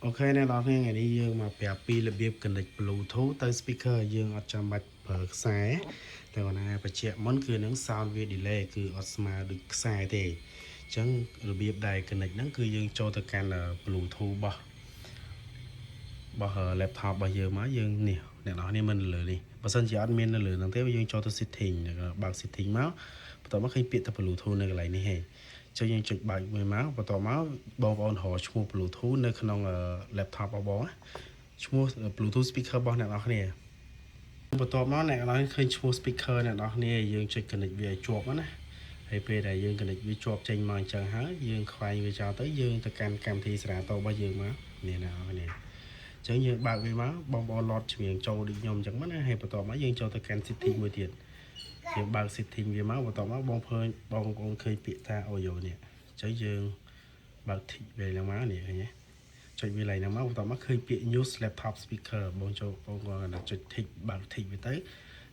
Ok nè đó nghe ngày đi dương mà bẻ pi là biếp cần địch Bluetooth tới speaker dương ở trong bạch bờ xéแต่ว่านะประเจี๊ยมันคือนัง sound วีดีเลยคือออสมาดึกสายเตะจังระเบียบใดกันนั่นคือยังโจทย์การBluetooth บ่แล็ปท็อปบ่เยอะมายังเนี่ยเนาะนี่มันเลยนี่บ่ซั่นสิอัดมินเลยตั้งแต่ยังโจทย์ setting แล้วก็บาง setting มาបន្ទាប់មកឃើញពាក្យតែ Bluetooth នៅកន្លែងនេះហេចឹងយើងចុចបាច់មួយមកបន្ទាប់មកបងប្អូនរកឈ្មោះ Bluetooth នៅក្នុង laptop របស់បងឈ្មោះ Bluetooth speaker របស់អ្នកនរគ្នាបន្ទាប់មកអ្នកនរគ្នាឃើញឈ្មោះ speaker អ្នកនរគ្នាយើងចុច connect វាឲ្យជាប់ណាហើយពេលដែលយើង connect វាជាប់ចេញមកអញ្ចឹងហើយយើងខ្វែងវាចោលទៅយើងទៅកាន់កម្មវិធីសារតរបស់យើងមកនេះណាអរគ្នាចឹងយើងបើកវាមកបងប្អូនឡតជំនាញចូលដូចខ្ញុំអញ្ចឹងមកណាហើយបន្ទាប់មកយើងចូលទៅកាន់ setting មួយទៀតយើងបើក setting វាមកបន្ទាប់មកបងប្អូនឃើញពាក្យថា audio នេះអញ្ចឹងយើងបើក tick វាឡើងមកនេះឃើញទេចុចវាឡើងមកបន្ទាប់មកឃើញពាក្យ use laptop speaker បងចូលបងគាត់ចុច tick បើក tick វាទៅ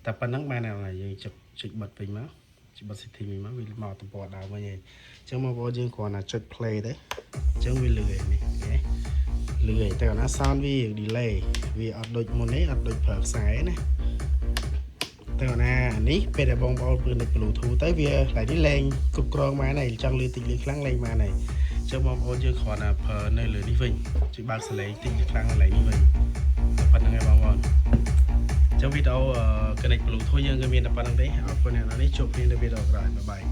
តែប៉ុណ្ណឹងបានហើយយើងចុចបិទវិញមកចុចបិទ setting វិញមកវាមកតំពណ៌ដើមវិញហើយអញ្ចឹងមកបងយើងគ្រាន់តែចុច play ទៅអញ្ចឹងវាលឿននេះអូខេលឿនតែណា sound វា delay វាអត់ដូចមុននេះអត់ដូចប្រើខ្សែណាតែណានេះពេលដែលបងប្អូនប្រើនៅ Bluetooth ទៅវាឡៃនេះលេងគ្រប់គ្រងបានហើយចង់លឺតិចលឺខ្លាំងលេងបានហើយអញ្ចឹងបងប្អូនយើងគ្រាន់តែប្រើនៅលើនេះវិញជួយបើកសលេងតិចខ្លាំងឡៃនេះវិញប៉ុណ្្នឹងហើយបងប្អូនអញ្ចឹងវីដេអូ connect Bluetooth យើងក៏មានតែប៉ុណ្្នឹងទេអរគុណអ្នកនរនេះជួបគ្នានៅវីដេអូក្រោយបាយបាយ